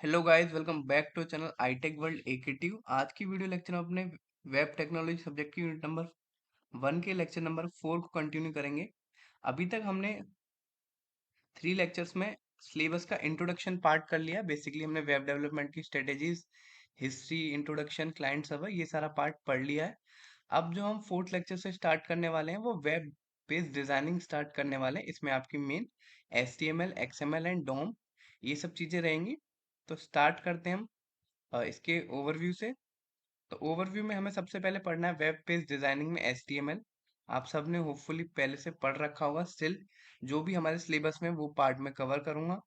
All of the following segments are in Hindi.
Hello guys, welcome back to channel iTech world एकेटिव। आज की वीडियो लेक्चर में अपने वेब टेक्नोलॉजी सब्जेक्ट की यूनिट नंबर 1 के लेक्चर नंबर 4 को कंटिन्यू करेंगे। अभी तक हमने 3 लेक्चर्स में सिलेबस का इंट्रोडक्शन पार्ट कर लिया। बेसिकली हमने वेब डेवलपमेंट की strategies, history, introduction, client server, ये सारा पार्ट पढ़ लिया है। अब जो हम फोर्थ लेक्चर से स्टार्ट करने वाले हैं वो वेब पेज डिजाइनिंग स्टार्ट करने वाले हैं। इसमें आपकी मेन HTML, XML एंड डोम ये सब चीजें रहेंगी। तो स्टार्ट करते हैं हम इसके ओवरव्यू से। तो ओवरव्यू में हमें सबसे पहले पढ़ना है वेब पेज डिजाइनिंग में HTML। आप सबने होपफुली पहले से पढ़ रखा होगा। स्टिल जो भी हमारे सिलेबस में वो पार्ट में कवर करूंगा।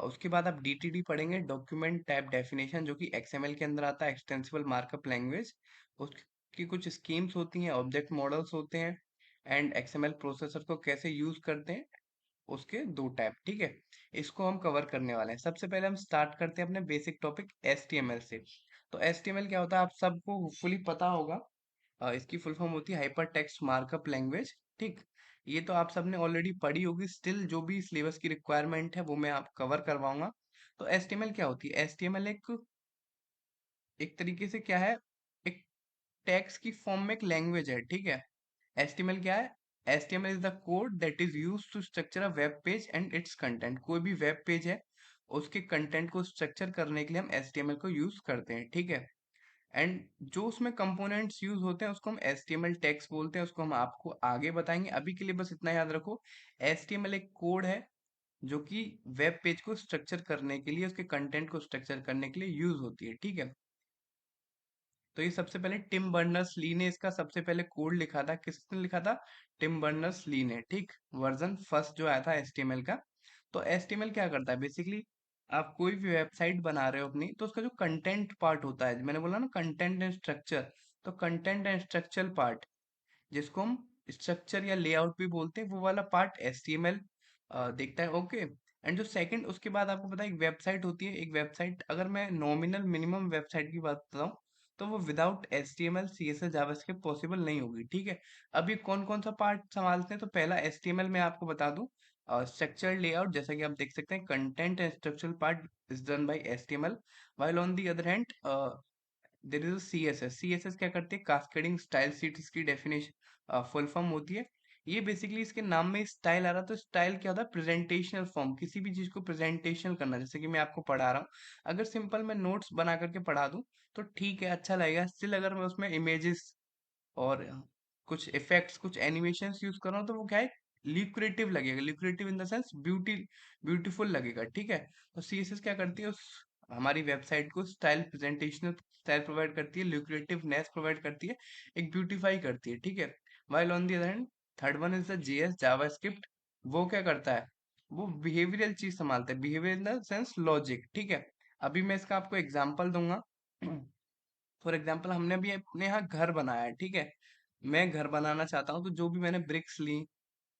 उसके बाद आप DTD पढ़ेंगे, डॉक्यूमेंट टाइप डेफिनेशन, जो कि XML के अंदर आता है, एक्सटेंसिबल मार्कअप लैंग्वेज। उसकी कुछ स्कीम्स होती हैं, ऑब्जेक्ट मॉडल्स होते हैं, एंड XML प्रोसेसर को कैसे यूज करते हैं, उसके दो टाइप। ठीक है, इसको हम कवर करने वाले हैं। सबसे पहले हम स्टार्ट करते हैं अपने बेसिक टॉपिक HTML से। तो HTML क्या होता है आप सबको होपफुली पता होगा। इसकी फुल फॉर्म होती है हाइपर टेक्स्ट मार्कअप लैंग्वेज। ठीक, ये तो आप सबने ऑलरेडी पढ़ी होगी। स्टिल जो भी सिलेबस की रिक्वायरमेंट है वो मैं आप कवर करवाऊंगा। तो HTML क्या होती है? HTML एक एक तरीके से क्या है, एक टेक्स्ट की फॉर्म में एक लैंग्वेज है। ठीक है, HTML क्या है? HTML is the code that is used to structure a web page and its content. कोई भी वेब पेज है, उसके कंटेंट को स्ट्रक्चर करने के लिए हम HTML को यूज करते हैं। ठीक है, एंड जो उसमें कंपोनेंट्स यूज होते हैं उसको हम HTML टैग्स बोलते हैं। उसको हम आपको आगे बताएंगे। अभी के लिए बस इतना याद रखो, HTML एक कोड है जो कि वेब पेज को स्ट्रक्चर करने के लिए, उसके कंटेंट को स्ट्रक्चर करने के लिए यूज होती है। ठीक है, तो ये सबसे पहले टिम बर्नर्स ली ने इसका सबसे पहले कोड लिखा था। किसने लिखा था? टिम बर्नर्स ली ने। ठीक, वर्जन फर्स्ट जो आया था HTML का। तो HTML क्या करता है बेसिकली, आप कोई भी वेबसाइट बना रहे हो अपनी, तो उसका जो कंटेंट पार्ट होता है, मैंने बोला ना कंटेंट एंड स्ट्रक्चर, तो कंटेंट एंड स्ट्रक्चर पार्ट, जिसको हम स्ट्रक्चर या लेआउट भी बोलते हैं, वो वाला पार्ट HTML देखता है। ओके, एंड जो सेकंड उसके बाद आपको पता है एक वेबसाइट होती है। एक वेबसाइट, अगर मैं नॉमिनल मिनिमम वेबसाइट की बात बताऊं, तो वो without HTML CSS JavaScript possible नहीं होगी। ठीक है, अब ये कौन कौन सा पार्ट संभालते हैं? तो पहला HTML में आपको बता दूं, स्ट्रक्चर लेआउट, जैसा कि आप देख सकते हैं, content and structural part is done by HTML, while on the other hand there is CSS। CSS क्या करती है? कास्केडिंग स्टाइल शीट, इसकी डेफिनेशन फुल फॉर्म होती है। ये बेसिकली इसके नाम में स्टाइल आ रहा, तो स्टाइल क्या होता है? प्रेजेंटेशनल फॉर्म, किसी भी चीज को प्रेजेंटेशन करना। जैसे कि मैं आपको पढ़ा रहा हूँ, अगर सिंपल मैं नोट्स बना करके पढ़ा दूं तो ठीक है, अच्छा लगेगा। स्टिल अगर मैं उसमें इमेजेस और कुछ इफेक्ट्स, कुछ एनिमेशंस यूज कर रहा हूँ, तो वो क्या है, ल्यूक्रेटिव लगेगा। Lucrative in the sense beautiful लगेगा। ठीक है, तो CSS क्या करती है, उस हमारी वेबसाइट को स्टाइल, प्रेजेंटेशनल स्टाइल प्रोवाइड करती है, ल्यूक्रेटिवनेस प्रोवाइड करती है, एक ब्यूटीफाई करती है। ठीक है, while on the other hand third one is the JS JavaScript. वो क्या करता है? वो बिहेवियरल चीज संभालता है, behaviour in the sense logic. ठीक है, अभी मैं इसका आपको एग्जांपल दूंगा। फॉर एग्जाम्पल, हमने अभी अपने यहाँ घर बनाया है। ठीक है, मैं घर बनाना चाहता हूँ, तो जो भी मैंने ब्रिक्स ली,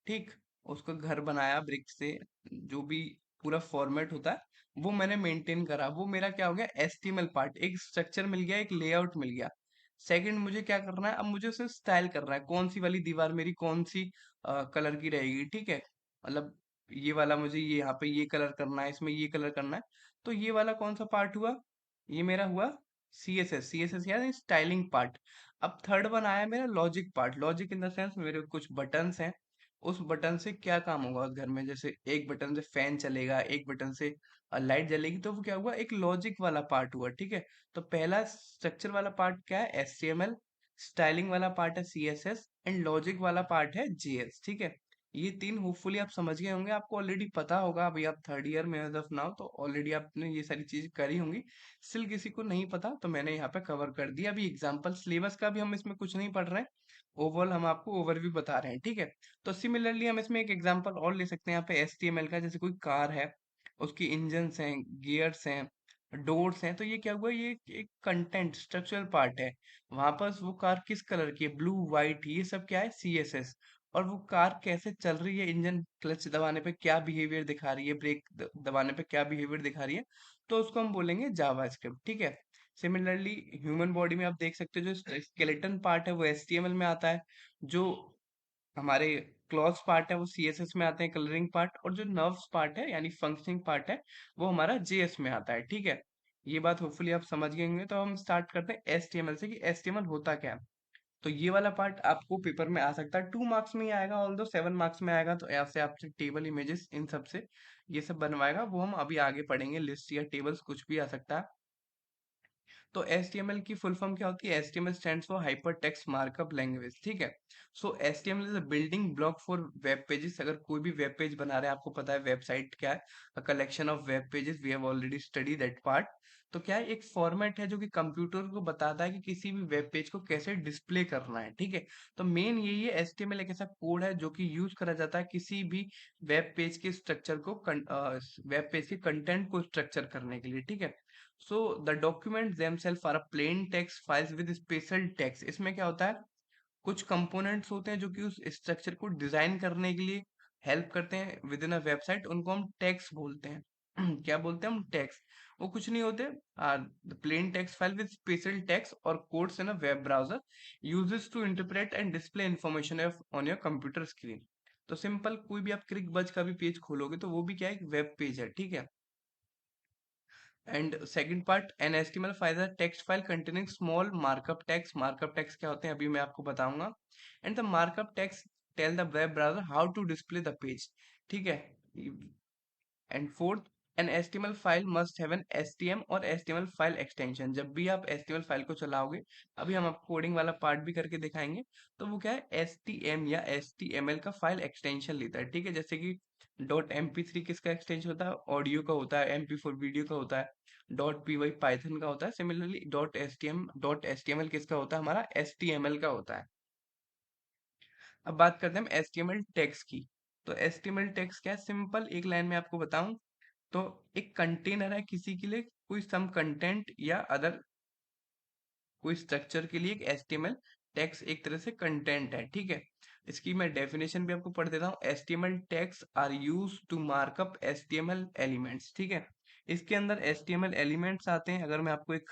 ठीक, उसको घर बनाया ब्रिक से, जो भी पूरा फॉर्मेट होता है वो मैंने मेंटेन करा। वो मेरा क्या हो गया? HTML पार्ट, एक स्ट्रक्चर मिल गया, एक लेआउट मिल गया। सेकंड, मुझे क्या करना है? अब मुझे उसे स्टाइल करना है, कौन सी वाली दीवार मेरी कौन सी कलर की रहेगी। ठीक है, मतलब ये वाला मुझे ये यहाँ पे ये कलर करना है, इसमें ये कलर करना है। तो ये वाला कौन सा पार्ट हुआ? ये मेरा हुआ CSS। CSS यानी स्टाइलिंग पार्ट। अब थर्ड वन आया मेरा logic part. Logic in the sense मेरे कुछ बटन्स हैं, उस बटन से क्या काम होगा घर में। जैसे एक बटन से फैन चलेगा, एक बटन से लाइट जलेगी, तो वो क्या हुआ? एक लॉजिक वाला पार्ट हुआ। ठीक है, तो पहला स्ट्रक्चर वाला पार्ट क्या है? HTML, स्टाइलिंग वाला पार्ट है CSS, एंड लॉजिक वाला पार्ट है JS। ठीक है, ये तीन होपफुली आप समझ गए होंगे, आपको ऑलरेडी पता होगा। अभी आप थर्ड ईयर में एज ऑफ नाउ, तो ऑलरेडी आपने ये सारी चीजें करी होंगी। स्टिल किसी को नहीं पता तो मैंने यहाँ पे कवर कर दिया। अभी एग्जाम्पल, सिलेबस का भी हम इसमें कुछ नहीं पढ़ रहे हैं, ओवरऑल हम आपको ओवरव्यू बता रहे हैं। ठीक है, तो सिमिलरली हम इसमें एक एग्जांपल और ले सकते हैं यहाँ पे HTML का। जैसे कोई कार है, उसकी इंजन्स हैं, गियर्स हैं, डोर्स हैं, तो ये क्या हुआ? ये एक कंटेंट स्ट्रक्चरल पार्ट है। वहां पर वो कार किस कलर की है, ब्लू, व्हाइट, ये सब क्या है? CSS। और वो कार कैसे चल रही है, इंजन क्लच दबाने पे क्या बिहेवियर दिखा रही है, ब्रेक दबाने पे क्या बिहेवियर दिखा रही है, तो उसको हम बोलेंगे जावास्क्रिप्ट। ठीक है, सिमिलरली ह्यूमन बॉडी में आप देख सकते हो, जो स्केलेटन पार्ट है वो HTML में आता है। जो हमारे क्लॉज पार्ट है वो सीएसएस में आते हैं, कलरिंग पार्ट, और जो नर्व्स पार्ट है यानी फंक्शनिंग पार्ट है वो हमारा जेएस में आता है। ठीक है, ये बात होपफुली आप समझ गए होंगे। तो हम स्टार्ट करते हैं एचटीएमएल से कि एचटीएमएल होता क्या है। तो ये वाला पार्ट आपको पेपर में आ सकता है, 2 मार्क्स में ही आएगा, ऑल दो 7 मार्क्स में आएगा। तो यहाँ से आपसे टेबल इमेजेस इन सब से ये सब बनवाएगा, वो हम अभी आगे पढ़ेंगे, लिस्ट या टेबल्स कुछ भी आ सकता है। तो HTML की फुल फॉर्म क्या होती है? HTML stands for hyper text markup language. ठीक है, सो HTML is a building block for web pages. अगर कोई भी वेब पेज बना रहे हैं, आपको पता है वेबसाइट क्या है, a collection of web pages, we have already study that part. तो क्या है, एक फॉर्मेट है जो कि कंप्यूटर को बताता है कि किसी भी वेब पेज को कैसे डिस्प्ले करना है। ठीक है, तो मेन यही है, HTML एक ऐसा कोड है जो कि यूज करा जाता है किसी भी वेब पेज के स्ट्रक्चर को, वेब पेज के कंटेंट को स्ट्रक्चर करने के लिए। ठीक है, so the document themselves are a plain text files with special text. इसमें क्या होता है, कुछ कंपोनेंट्स होते हैं जो कि उस स्ट्रक्चर को डिजाइन करने के लिए हेल्प करते हैं विद इन अ वेबसाइट, उनको हम टेक्स्ट बोलते हैं। क्या बोलते हैं हम? टेक्स्ट। वो कुछ नहीं होते, plain text file with special text और codes in a web browser uses to interpret and display information on your computer screen. तो सिंपल, कोई भी आप क्रिक बज का भी पेज खोलोगे तो वो भी क्या है, एक वेब पेज है। ठीक है, and second part, an HTML file है text file containing small markup text. Markup text क्या होते हैं अभी मैं आपको बताऊंगा। And the markup text tell the web browser how to display the page. ठीक है, and fourth, an HTML file must have an HTM और एचटीएमएल फाइल एक्सटेंशन। जब भी आप एचटीएमएल फाइल को चलाओगे, अभी हम आपको कोडिंग वाला पार्ट भी करके दिखाएंगे, तो वो क्या है, एचटीएम या एचटीएमएल का फाइल एक्सटेंशन लेता है। ठीक है, जैसे कि डॉट एम पी थ्री किसका एक्सटेंशन होता है? ऑडियो का होता है। एम पी फोर वीडियो का होता है। डॉट पी वाई पाइथन का होता है। Similarly dot H T M L किसका होता है? हमारा एच टी एम एल का होता है। अब बात करते हैं हम H T M L tags की। तो H T M L tags क्या है? सिंपल एक लाइन में आपको बताऊं तो, एक कंटेनर है किसी के लिए, कोई सम कंटेंट या अदर कोई स्ट्रक्चर के लिए एक HTML टैग्स एक तरह से कंटेंट है। ठीक है, इसकी मैं डेफिनेशन भी आपको पढ़ देता हूँ। HTML tags are use to markup HTML elements. ठीक है, इसके अंदर HTML एलिमेंट्स आते हैं। अगर मैं आपको एक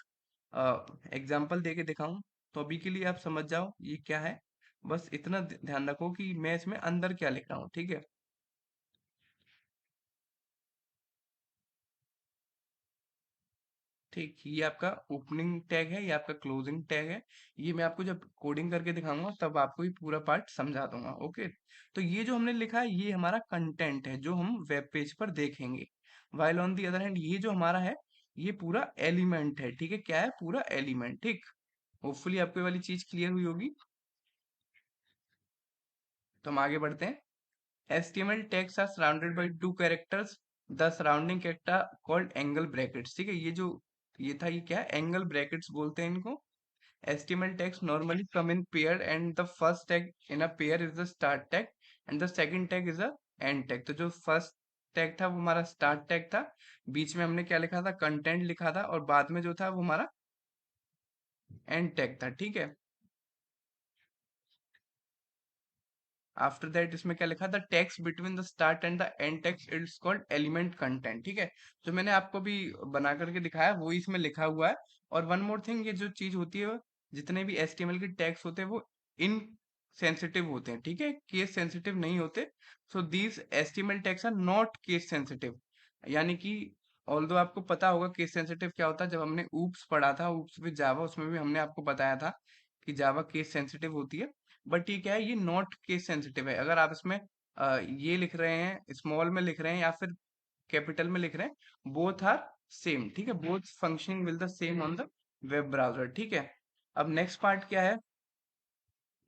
एग्जांपल देके दिखाऊं तो अभी के लिए आप समझ जाओ ये क्या है। बस इतना ध्यान रखो कि मैं इसमें अंदर क्या लिख रहा हूँ। ठीक है, ठीक, ये आपका ओपनिंग टैग है, ये आपका क्लोजिंग टैग है। ये मैं आपको जब कोडिंग करके दिखाऊंगा तब आपको ये पूरा पार्ट समझा दूंगा। ओके, तो ये जो हमने लिखा है ये हमारा कंटेंट है जो हम वेब पेज पर देखेंगे। While on the other hand, ये जो हमारा है ये पूरा एलिमेंट है। ठीक है, क्या है? पूरा एलिमेंट। ठीक, होपफुली आपको ये वाली चीज क्लियर हुई होगी। तो हम आगे बढ़ते हैं। HTML tags are surrounded by two characters. The surrounding character called angle brackets. ठीक है, ये जो ये था, ये क्या है? एंगल ब्रैकेट्स बोलते हैं इनको। HTML tags normally come in pair and the first tag in a pair is the start tag and the second tag is a end tag। तो जो फर्स्ट टैग था वो हमारा स्टार्ट टैग था, बीच में हमने क्या लिखा था? कंटेंट लिखा था, और बाद में जो था वो हमारा एंड टैग था। ठीक है, आफ्टर दैट इसमें क्या लिखा? The text between the start and the end text it's called element content. ठीक है, जो मैंने आपको भी बना करके दिखाया वो इसमें लिखा हुआ है। और वन मोर थिंग, ये जो चीज होती है, जितने भी HTML के टैग्स होते हैं वो इन सेंसिटिव होते हैं। ठीक है, केस सेंसिटिव नहीं होते। So these HTML tags are not case sensitive. यानी कि ऑल्दो आपको पता होगा केस सेंसिटिव क्या होता है, जब हमने ऊप्स पढ़ा था, ऊप्स विद जावा, उसमें भी हमने आपको बताया था कि जावा केस सेंसिटिव होती है। बट ये क्या है, ये नॉट केस सेंसिटिव है। अगर आप इसमें ये लिख रहे हैं, स्मॉल में लिख रहे हैं या फिर कैपिटल में लिख रहे हैं, बोथ आर सेम। ठीक है, both functioning will the same on the web browser. ठीक है, अब नेक्स्ट पार्ट क्या है?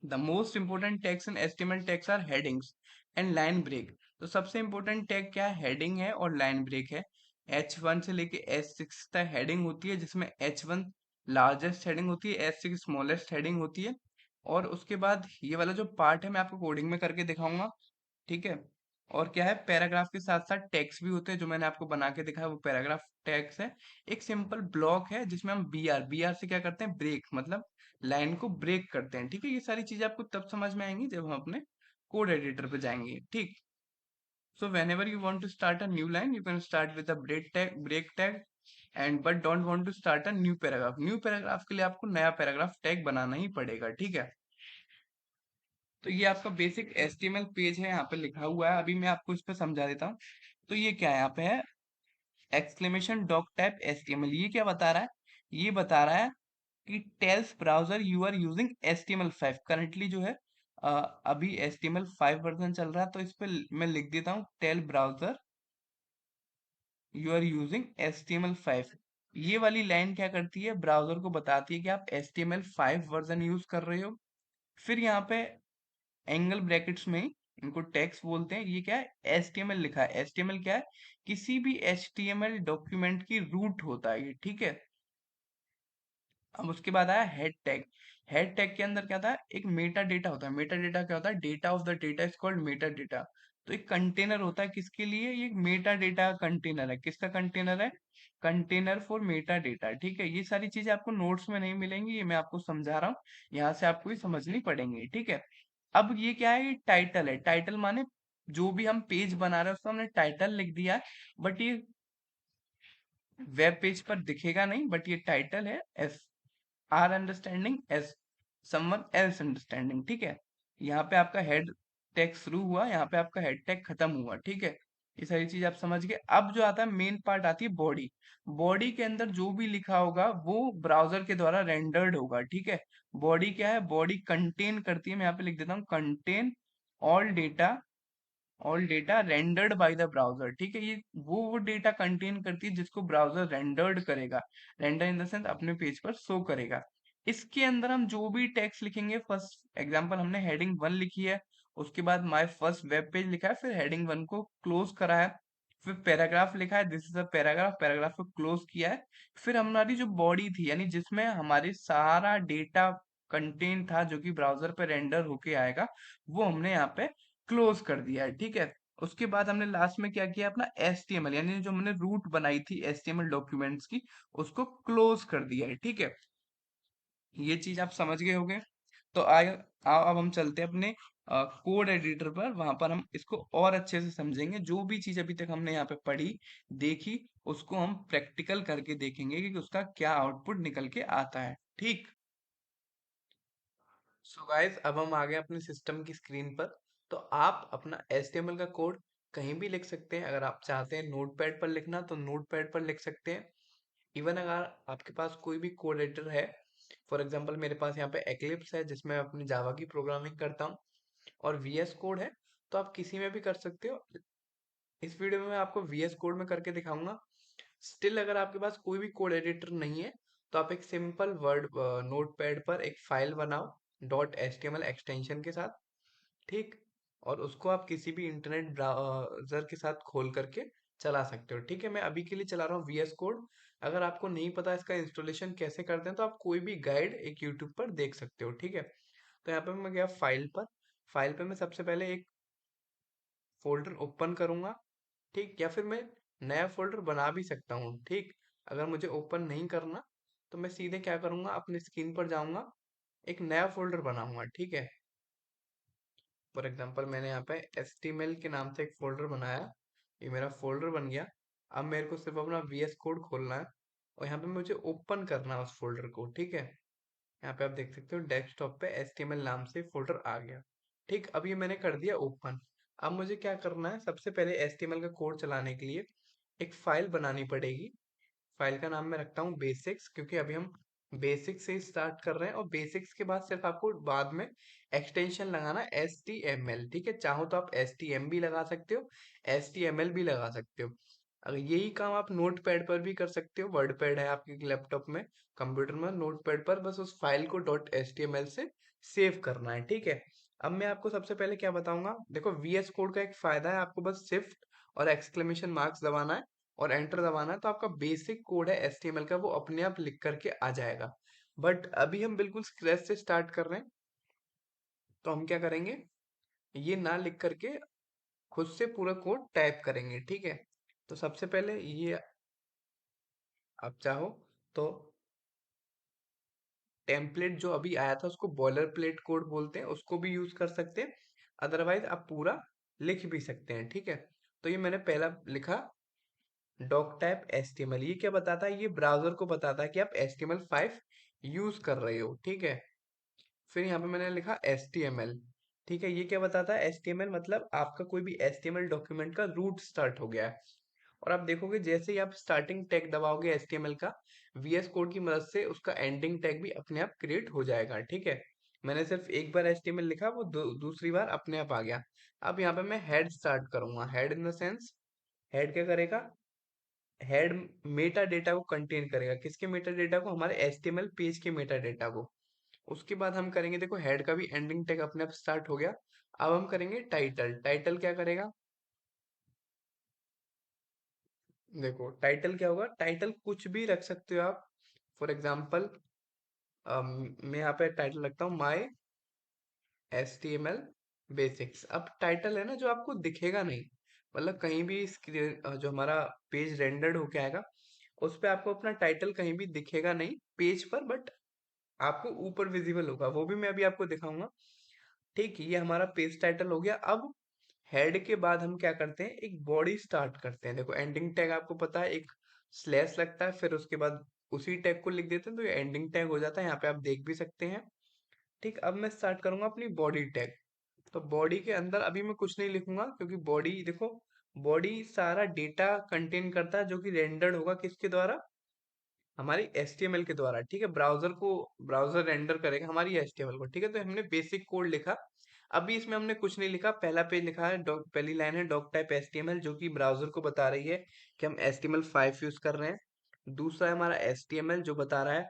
The most important tags in HTML tags are headings and line break. तो सबसे इंपोर्टेंट टैग क्या है? हेडिंग है और लाइन ब्रेक है। H1 से लेके H6 तक हेडिंग होती है, जिसमें H1 लार्जेस्ट हेडिंग होती है, H6 स्मॉलेस्ट हेडिंग होती है। और उसके बाद ये वाला जो पार्ट है मैं आपको कोडिंग में करके दिखाऊंगा। ठीक है, और क्या है, पैराग्राफ के साथ साथ टैग्स भी होते हैं, जो मैंने आपको बना के दिखाया वो पैराग्राफ टैग्स है। एक सिंपल ब्लॉक है जिसमें हम बी आर से क्या करते हैं? ब्रेक, मतलब लाइन को ब्रेक करते हैं। ठीक है, ये सारी चीजें आपको तब समझ में आएंगी जब हम अपने कोड एडिटर पे जाएंगे। ठीक, so whenever you want to start a new line, you can start with a break tag and but don't want to start a new paragraph. New paragraph के लिए आपको नया पैराग्राफ टैग बनाना ही पड़ेगा। ठीक है, तो ये आपका बेसिक HTML पेज है, यहाँ पे लिखा हुआ है। अभी मैं आपको इस पे समझा देता हूँ। तो ये क्या है, यहाँ पे है एक्सक्लेमेशन डॉक टाइप HTML। ये क्या बता रहा है, ये बता रहा है कि tells browser you are using HTML5। Currently जो है अभी HTML5 वर्जन चल रहा है, तो इस पे मैं लिख देता हूँ tell browser you are using HTML5। ये वाली लाइन क्या करती है, ब्राउजर को बताती है कि आप HTML5 वर्जन यूज कर रहे हो। फिर यहाँ पे एंगल ब्रैकेट्स में, इनको टैग्स बोलते हैं, ये क्या है, HTML लिखा है। HTML क्या है, किसी भी HTML डॉक्यूमेंट की रूट होता है ये, ठीक है। अब उसके बाद आया हेड टैग। हेड टैग के अंदर क्या था, एक मेटा डेटा होता है। मेटा डेटा क्या होता है, data of the data is called Meta data. तो एक कंटेनर होता है किसके लिए, ये मेटा डेटा कंटेनर है। किसका कंटेनर है, कंटेनर फॉर मेटा डेटा, ठीक है। ये सारी चीजें आपको नोट्स में नहीं मिलेंगी, ये मैं आपको समझा रहा हूँ, यहाँ से आपको ये समझनी पड़ेंगी, ठीक है। अब ये क्या है, ये टाइटल है। टाइटल माने जो भी हम पेज बना रहे हैं उसको हमने टाइटल लिख दिया है, बट ये वेब पेज पर दिखेगा नहीं, बट ये टाइटल है। As are understanding as someone else understanding, ठीक है। यहाँ पे आपका हेड टैग शुरू हुआ, यहाँ पे आपका हेड टैग खत्म हुआ, ठीक है। ये सारी चीज आप समझ गए। अब जो आता है मेन पार्ट, आती है बॉडी। बॉडी के अंदर जो भी लिखा होगा वो ब्राउजर के द्वारा रेंडर्ड होगा, ठीक है। बॉडी क्या है, बॉडी कंटेन करती है, मैं यहाँ पे लिख देता हूँ contain all data rendered by the browser, ठीक है। ये वो डेटा कंटेन करती है जिसको ब्राउजर रेंडर्ड करेगा। रेंडर इन द सेंस अपने पेज पर शो करेगा। इसके अंदर हम जो भी टेक्स्ट लिखेंगे, फर्स्ट एग्जांपल हमने हेडिंग 1 लिखी है, उसके बाद माय फर्स्ट वेब पेज लिखा है, फिर हेडिंग 1 को क्लोज करा है, फिर पैराग्राफ लिखा है, this is a paragraph, paragraph को क्लोज किया है। फिर हमारी जो बॉडी थी, यानी जिसमें हमारे सारा डेटा कंटेंट था जो कि ब्राउजर पे रेंडर होके आएगा, वो हमने यहाँ पे क्लोज कर दिया है, ठीक है। उसके बाद हमने लास्ट में क्या किया, अपना HTML यानी जो हमने रूट बनाई थी HTML डॉक्यूमेंट्स की, उसको क्लोज कर दिया है, ठीक है। ये चीज आप समझ गए होंगे। तो आए आओ अब हम चलते हैं अपने कोड एडिटर पर, वहां पर हम इसको और अच्छे से समझेंगे। जो भी चीज अभी तक हमने यहाँ पे पढ़ी देखी, उसको हम प्रैक्टिकल करके देखेंगे कि उसका क्या आउटपुट निकल के आता है, ठीक। सो गाइस, अब हम आ गए अपने सिस्टम की स्क्रीन पर। तो आप अपना HTML का कोड कहीं भी लिख सकते हैं। अगर आप चाहते हैं नोटपैड पर लिखना तो नोटपैड पर लिख सकते हैं। इवन अगर आपके पास कोई भी कोड एडिटर है, फॉर एग्जांपल मेरे पास यहाँ पे एक्लिप्स है जिसमें मैं अपनी जावा की प्रोग्रामिंग करता हूँ, और VS कोड है, तो आप किसी में भी कर सकते हो। इस वीडियो में मैं आपको VS कोड में करके दिखाऊंगा। स्टिल अगर आपके पास कोई भी कोड एडिटर नहीं है, तो आप एक सिंपल वर्ड नोटपैड पर एक फाइल बनाओ .html एक्सटेंशन के साथ, ठीक। और उसको आप किसी भी इंटरनेट ब्राउजर के साथ खोल करके चला सकते हो, ठीक है। मैं अभी के लिए चला रहा हूँ VS कोड। अगर आपको नहीं पता इसका इंस्टॉलेशन कैसे करते हैं, तो आप कोई भी गाइड एक यूट्यूब पर देख सकते हो, ठीक है। तो यहाँ पे मैं गया फाइल पर। फाइल पे मैं सबसे पहले एक फोल्डर ओपन करूंगा, ठीक। या फिर मैं नया फोल्डर बना भी सकता हूँ, ठीक। अगर मुझे ओपन नहीं करना, तो मैं सीधे क्या करूंगा, अपनी स्क्रीन पर जाऊंगा, एक नया फोल्डर बनाऊंगा, ठीक है। फॉर एग्जांपल मैंने यहाँ पे HTML के नाम से एक फोल्डर बनाया, ये मेरा फोल्डर बन गया। अब मेरे को सिर्फ अपना VS कोड खोलना है, और यहाँ पे मुझे ओपन करना है उस फोल्डर को, ठीक है। यहाँ पे आप देख सकते हो डेस्कटॉप पे HTML नाम से फोल्डर आ गया, ठीक। अब ये मैंने कर दिया ओपन। अब मुझे क्या करना है, सबसे पहले HTML का कोड चलाने के लिए एक फाइल बनानी पड़ेगी। फाइल का नाम मैं रखता हूँ बेसिक्स, क्योंकि अभी हम बेसिक्स से स्टार्ट कर रहे हैं, और बेसिक्स के बाद सिर्फ आपको बाद में एक्सटेंशन लगाना है HTML, ठीक है। चाहो तो आप HTM भी लगा सकते हो, HTML भी लगा सकते हो। अगर यही काम आप नोट पैड पर भी कर सकते हो, वर्ड पैड है आपके लैपटॉप में, कंप्यूटर में, नोट पैड पर बस उस फाइल को .html से सेव करना है, ठीक है। अब मैं आपको सबसे पहले क्या बताऊंगा, देखो VS कोड का एक फायदा है, आपको बस शिफ्ट और एक्सक्लेमेशन मार्क्स दबाना है और एंटर दबाना है, तो आपका बेसिक कोड है HTML का, वो अपने आप लिख करके आ जाएगा। बट अभी हम बिल्कुल स्क्रैच से स्टार्ट कर रहे हैं, तो हम क्या करेंगे, ये ना लिख करके खुद से पूरा कोड टाइप करेंगे, ठीक है। तो सबसे पहले ये आप चाहो तो टेम्पलेट जो अभी आया था उसको बॉयलर प्लेट कोड बोलते हैं, उसको भी यूज कर सकते हैं। अदरवाइज आप पूरा लिख भी सकते हैं, ठीक है। तो ये मैंने पहला लिखा डॉक टाइप HTML। ये क्या बताता है, ये ब्राउजर को बताता है कि आप HTML5 यूज कर रहे हो, ठीक है। फिर यहाँ पे मैंने लिखा HTML। ठीक है, ये क्या बताता है, HTML मतलब आपका कोई भी HTML डॉक्यूमेंट का रूट स्टार्ट हो गया है। और आप देखोगे जैसे ही आप स्टार्टिंग टैग दबाओगे HTML का, VS कोड की मदद से उसका एंडिंग टैग भी अपने आप क्रिएट हो जाएगा। ठीक है, मैंने सिर्फ एक बार HTML लिखा, वो दूसरी बार अपने आप आ गया। अब यहाँ पे मैं हेड स्टार्ट करूंगा। Head in the sense, head क्या करेगा, हेड मेटा डेटा को कंटेन करेगा। किसके मेटा डेटा को, हमारे HTML पेज के मेटा डेटा को। उसके बाद हम करेंगे, देखो हेड का भी एंडिंग टैग अपने आप स्टार्ट हो गया। अब हम करेंगे टाइटल। टाइटल क्या करेगा, देखो टाइटल क्या होगा, टाइटल कुछ भी रख सकते हो आप। फॉर एग्जाम्पल मैं यहाँ पे टाइटल रखता हूँ माई HTML बेसिक्स। अब टाइटल है ना जो आपको दिखेगा नहीं, मतलब कहीं भी स्क्रीन जो हमारा पेज रेंडर्ड होके आएगा उस पे आपको अपना टाइटल कहीं भी दिखेगा नहीं पेज पर, बट आपको ऊपर विजिबल होगा, वो भी मैं अभी आपको दिखाऊंगा। ठीक, ये हमारा पेज टाइटल हो गया। अब हेड के बाद हम क्या करते हैं, एक बॉडी स्टार्ट करते हैं। देखो एंडिंग टैग आपको पता है, एक स्लैश लगता है, फिर उसके बाद उसी टैग को लिख देते हैं तो ये एंडिंग टैग हो जाता है। यहाँ पे आप देख भी सकते हैं। ठीक, अब मैं स्टार्ट करूंगा अपनी बॉडी टैग। तो बॉडी के अंदर अभी मैं कुछ नहीं लिखूंगा, क्योंकि बॉडी देखो, बॉडी सारा डेटा कंटेन करता है जो कि रेंडर्ड होगा किसके द्वारा, हमारी HTML के द्वारा। ठीक है, ब्राउजर को, ब्राउजर रेंडर करेगा हमारी HTML को। ठीक है, तो हमने बेसिक कोड लिखा। अभी इसमें हमने कुछ नहीं लिखा, पहला पेज लिखा है, पहली लाइन है डॉक टाइप HTML जो कि ब्राउजर को बता रही है कि हम HTML5 यूज कर रहे हैं। दूसरा है हमारा HTML जो बता रहा है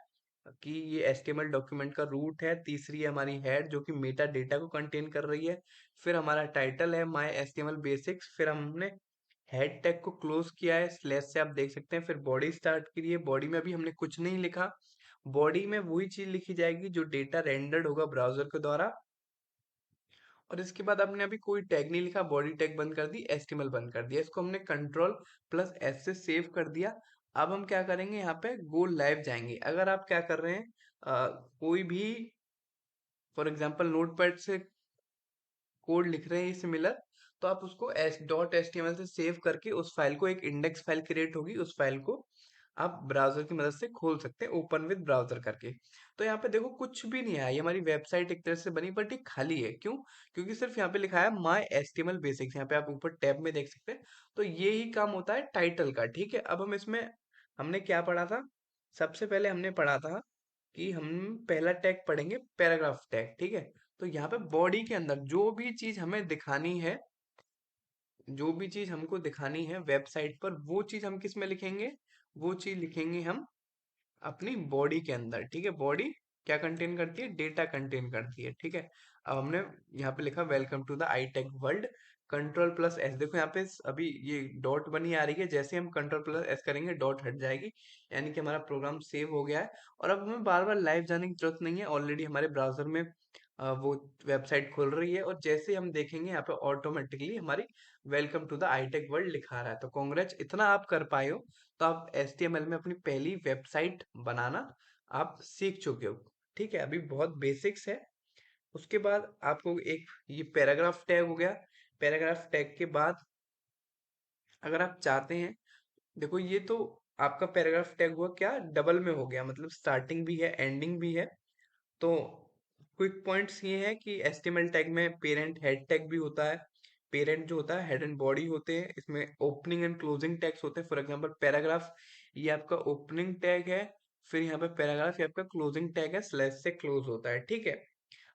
कि ये HTML डॉक्यूमेंट का रूट है। तीसरी है हमारी हेड जो कि मेटा डेटा को कंटेन कर रही है। फिर हमारा टाइटल है माई HTML बेसिक्स। फिर हमने हेड टैग को क्लोज किया है स्लैश से, आप देख सकते हैं। फिर बॉडी स्टार्ट की है, बॉडी में अभी हमने कुछ नहीं लिखा। बॉडी में वही चीज लिखी जाएगी जो डेटा रेंडर्ड होगा ब्राउजर के द्वारा। और इसके बाद आपने अभी कोई टैग नहीं लिखा, बॉडी टैग बंद कर दी, HTML बंद कर दिया। इसको हमने कंट्रोल+S से सेव कर दिया। अब हम क्या करेंगे, यहाँ पे गो लाइव जाएंगे। अगर आप क्या कर रहे हैं, कोई भी फॉर एग्जांपल नोटपैड से कोड लिख रहे हैं सिमिलर, तो आप उसको .html से सेव करके उस फाइल को, एक इंडेक्स फाइल क्रिएट होगी, उस फाइल को आप ब्राउजर की मदद से खोल सकते हैं, ओपन विद ब्राउजर करके। तो यहाँ पे देखो कुछ भी नहीं आया, ये हमारी वेबसाइट एक तरह से बनी बट ये खाली है। क्यों, क्योंकि सिर्फ यहाँ पे लिखा है माई HTML बेसिक्स। यहाँ पे आप ऊपर टैब में देख सकते हैं। तो ये ही काम होता है टाइटल का। ठीक है, अब हम इसमें, हमने क्या पढ़ा था, सबसे पहले हमने पढ़ा था कि हम पहला टैग पढ़ेंगे पैराग्राफ टैग। ठीक है, तो यहाँ पे बॉडी के अंदर जो भी चीज हमें दिखानी है, जो भी चीज हमको दिखानी है वेबसाइट पर, वो चीज हम किस में लिखेंगे, वो चीज लिखेंगे हम अपनी बॉडी के अंदर। ठीक है, बॉडी क्या कंटेन करती है, डेटा कंटेन करती है। ठीक है, अब हमने यहाँ पे लिखा welcome to the iTech world, control. देखो यहाँ पे अभी ये डॉट बनी आ रही है, जैसे हम कंट्रोल+S करेंगे डॉट हट जाएगी, यानी कि हमारा प्रोग्राम सेव हो गया है। और अब हमें बार बार लाइव जाने की जरूरत नहीं है, ऑलरेडी हमारे ब्राउजर में वो वेबसाइट खुल रही है। और जैसे हम देखेंगे यहाँ पे ऑटोमेटिकली हमारी welcome to the iTech world लिखा रहा है। तो कॉन्ग्रेच, इतना आप कर पाए हो तो आप HTML में अपनी पहली वेबसाइट बनाना आप सीख चुके हो। ठीक है, अभी बहुत बेसिक्स है। उसके बाद आपको एक ये पैराग्राफ टैग हो गया। पैराग्राफ टैग के बाद अगर आप चाहते हैं, देखो ये तो आपका पैराग्राफ टैग हुआ क्या, डबल में हो गया, मतलब स्टार्टिंग भी है एंडिंग भी है। तो क्विक पॉइंट्स ये है कि HTML टैग में पेरेंट हेड टैग भी होता है। पेरेंट जो होता है हेड एंड बॉडी होते हैं, इसमें ओपनिंग एंड क्लोजिंग टैग्स होते हैं। फॉर एग्जांपल पैराग्राफ, ये आपका ओपनिंग टैग है। फिर यहाँ पे पैराग्राफ, ये आपका क्लोजिंग टैग है, स्लैश से क्लोज होता है। ठीक है,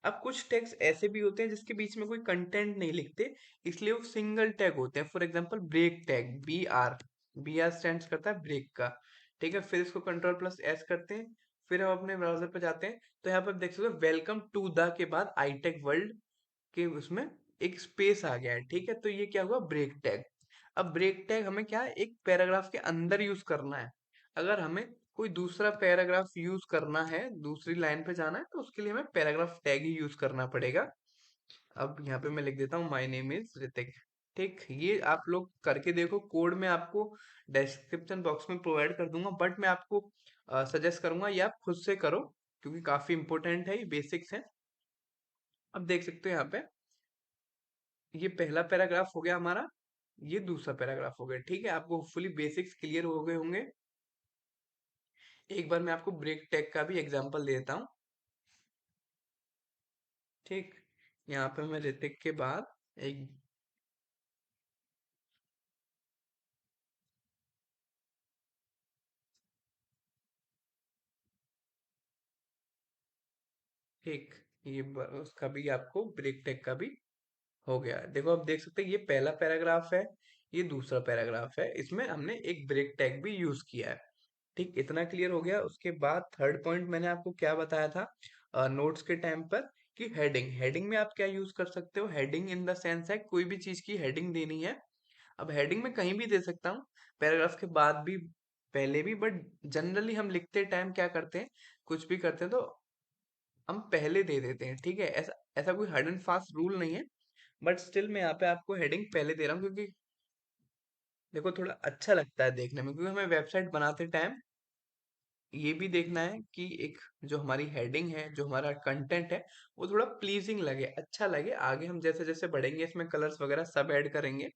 अब कुछ टैग्स ऐसे भी होते हैं जिसके बीच में कोई कंटेंट नहीं लिखते, इसलिए वो सिंगल टैग होते हैं। For example break tag, B R stand करता है ब्रेक का। ठीक है, फिर इसको कंट्रोल+S करते हैं। फिर हम अपने ब्राउजर पर जाते हैं, तो यहाँ पर आप देख सकते हो वेलकम टू द के बाद iTech वर्ल्ड के उसमें एक स्पेस आ गया है। ठीक है, तो ये क्या हुआ, ब्रेक टैग। अब ब्रेक टैग हमें क्या है, एक पैराग्राफ के अंदर यूज करना है। अगर हमें कोई दूसरा पैराग्राफ यूज करना है, दूसरी लाइन पे जाना है, तो उसके लिए हमें पैराग्राफ टैग ही यूज करना पड़ेगा। अब यहाँ पे मैं लिख देता हूँ माय नेम इज ऋतिक। ठीक, ये आप लोग करके देखो, कोड में आपको डिस्क्रिप्शन बॉक्स में प्रोवाइड कर दूंगा, बट मैं आपको सजेस्ट करूंगा ये आप खुद से करो, क्योंकि काफी इंपॉर्टेंट है, ये बेसिक्स है। अब देख सकते हो यहाँ पे, ये पहला पैराग्राफ हो गया हमारा, ये दूसरा पैराग्राफ हो गया। ठीक है, आपको होपफुली बेसिक्स क्लियर हो गए होंगे। एक बार मैं आपको ब्रेक टैग का भी एग्जांपल दे देता हूँ। ठीक, यहाँ पे मैं ऋतिक के बाद एक ठीक, उसका भी आपको ब्रेक टेक का भी हो गया। देखो आप देख सकते हैं, ये पहला पैराग्राफ है, ये दूसरा पैराग्राफ है, इसमें हमने एक ब्रेक टैग भी यूज किया है। ठीक, इतना क्लियर हो गया। उसके बाद थर्ड पॉइंट मैंने आपको क्या बताया था नोट्स के टाइम पर, कि हेडिंग, हेडिंग में आप क्या यूज कर सकते हो। हेडिंग इन द सेंस है कोई भी चीज की हेडिंग देनी है। अब हेडिंग में कहीं भी दे सकता हूँ, पैराग्राफ के बाद भी, पहले भी, बट जनरली हम लिखते टाइम क्या करते हैं, कुछ भी करते हैं तो हम पहले दे देते हैं। ठीक है, ऐसा ऐसा कोई हार्ड एंड फास्ट रूल नहीं है, बट स्टिल मैं यहाँ पे आपको हेडिंग पहले दे रहा हूँ, क्योंकि देखो थोड़ा अच्छा लगता है देखने में, क्योंकि हमें वेबसाइट बनाते टाइम ये भी देखना है कि एक जो हमारी हेडिंग है, जो हमारा कंटेंट है, वो थोड़ा प्लीजिंग लगे, अच्छा लगे। आगे हम जैसे जैसे बढ़ेंगे इसमें कलर्स वगैरह सब ऐड करेंगे।